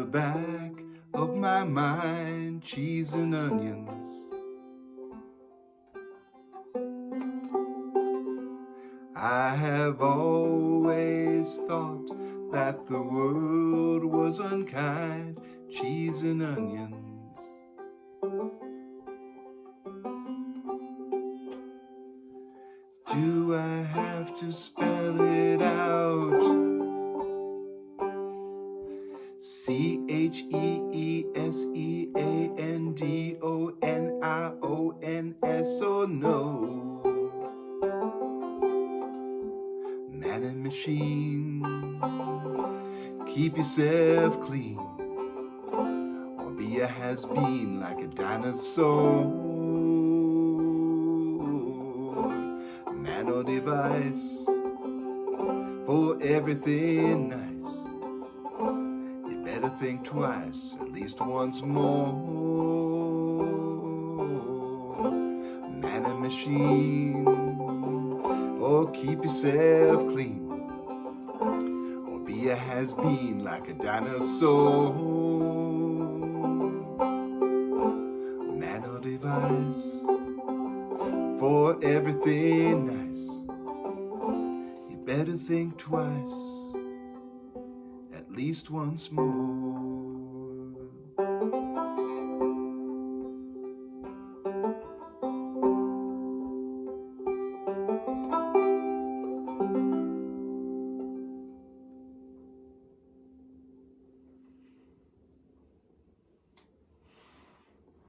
back of my mind, cheese and onions. I have always thought that the world was unkind, cheese and onions. Do I have to spell it out? CHEESEANDONIONS or no? Man and machine, keep yourself clean, or be a has-been like a dinosaur. Man or device, for everything nice, you better think twice, at least once more. Man and machine, or keep yourself clean, or be a has-been like a dinosaur. Man or device, for everything nice, you better think twice, at least once more.